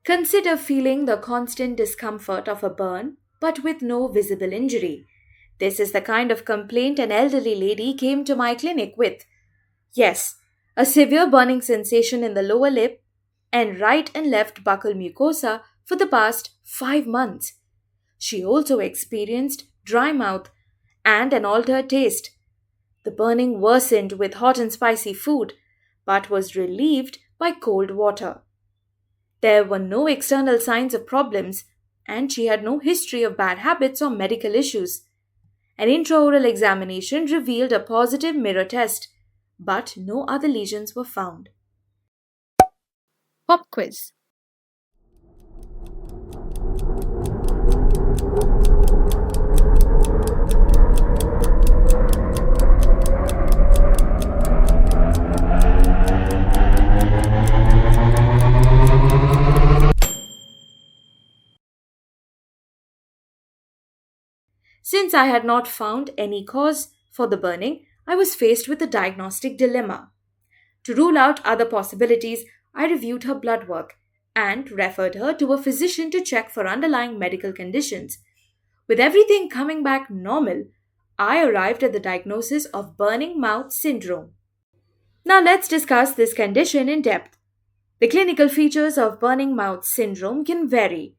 Consider feeling the constant discomfort of a burn, but with no visible injury. This is the kind of complaint an elderly lady came to my clinic with. Yes, a severe burning sensation in the lower lip and right and left buccal mucosa for the past 5 months. She also experienced dry mouth and an altered taste. The burning worsened with hot and spicy food, but was relieved by cold water. There were no external signs of problems, and she had no history of bad habits or medical issues. An intraoral examination revealed a positive mirror test, but no other lesions were found. Pop quiz. Since I had not found any cause for the burning, I was faced with a diagnostic dilemma. To rule out other possibilities, I reviewed her blood work and referred her to a physician to check for underlying medical conditions. With everything coming back normal, I arrived at the diagnosis of burning mouth syndrome. Now let's discuss this condition in depth. The clinical features of burning mouth syndrome can vary.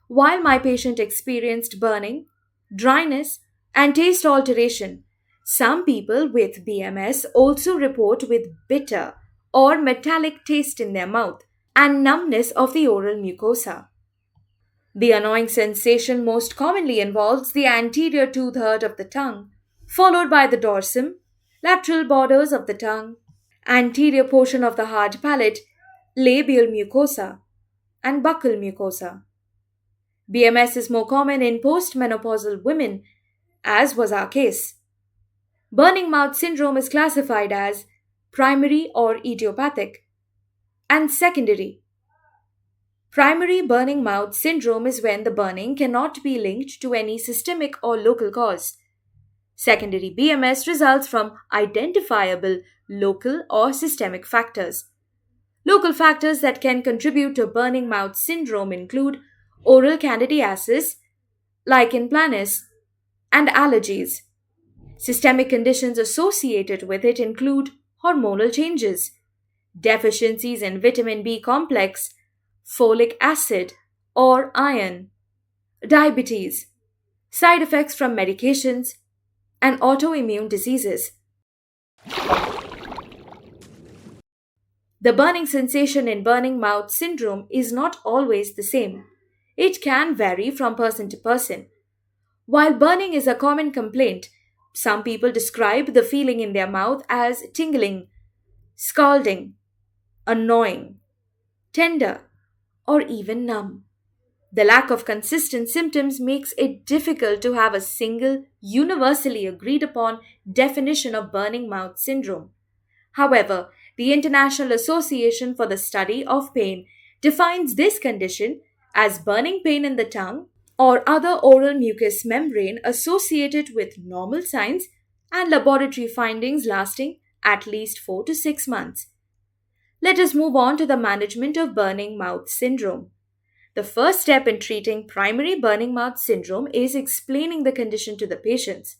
While my patient experienced burning, dryness, and taste alteration, some people with BMS also report with bitter or metallic taste in their mouth and numbness of the oral mucosa. The annoying sensation most commonly involves the anterior two-thirds of the tongue, followed by the dorsum, lateral borders of the tongue, anterior portion of the hard palate, labial mucosa, and buccal mucosa. BMS is more common in postmenopausal women, as was our case. Burning mouth syndrome is classified as primary or idiopathic and secondary. Primary burning mouth syndrome is when the burning cannot be linked to any systemic or local cause. Secondary BMS results from identifiable local or systemic factors. Local factors that can contribute to burning mouth syndrome include oral candidiasis, lichen planus, and allergies. Systemic conditions associated with it include hormonal changes, deficiencies in vitamin B complex, folic acid, or iron, diabetes, side effects from medications, and autoimmune diseases. The burning sensation in burning mouth syndrome is not always the same. It can vary from person to person. While burning is a common complaint, some people describe the feeling in their mouth as tingling, scalding, annoying, tender, or even numb. The lack of consistent symptoms makes it difficult to have a single, universally agreed upon definition of burning mouth syndrome. However, the International Association for the Study of Pain defines this condition as burning pain in the tongue or other oral mucous membrane associated with normal signs and laboratory findings lasting at least 4 to 6 months. Let us move on to the management of burning mouth syndrome. The first step in treating primary burning mouth syndrome is explaining the condition to the patients.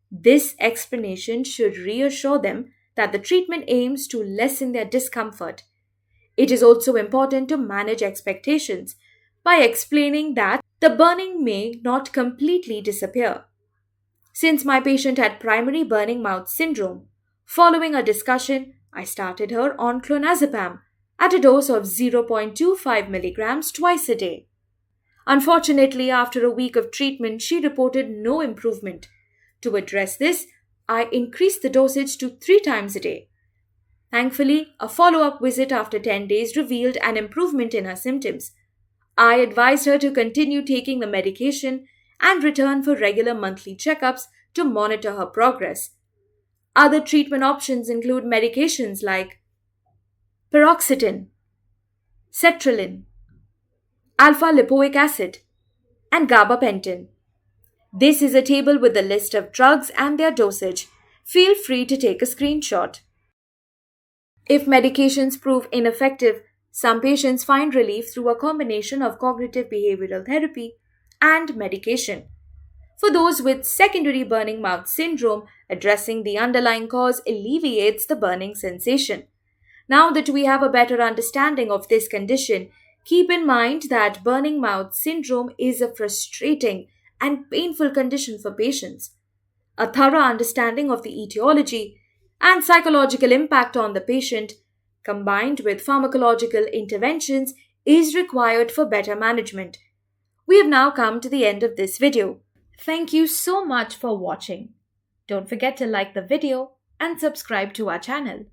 This explanation should reassure them that the treatment aims to lessen their discomfort. It is also important to manage expectations by explaining that the burning may not completely disappear. Since my patient had primary burning mouth syndrome, following a discussion, I started her on clonazepam at a dose of 0.25 milligrams twice a day. Unfortunately, after a week of treatment, she reported no improvement. To address this, I increased the dosage to 3 times a day. Thankfully, a follow-up visit after 10 days revealed an improvement in her symptoms. I advised her to continue taking the medication and return for regular monthly checkups to monitor her progress. Other treatment options include medications like paroxetine, sertraline, alpha lipoic acid, and gabapentin. This is a table with a list of drugs and their dosage. Feel free to take a screenshot. If medications prove ineffective, Some patients find relief through a combination of cognitive behavioral therapy and medication. For those with secondary burning mouth syndrome, addressing the underlying cause alleviates the burning sensation. Now that we have a better understanding of this condition, keep in mind that burning mouth syndrome is a frustrating and painful condition for patients. A thorough understanding of the etiology and psychological impact on the patient, combined with pharmacological interventions, is required for better management. We have now come to the end of this video. Thank you so much for watching. Don't forget to like the video and subscribe to our channel.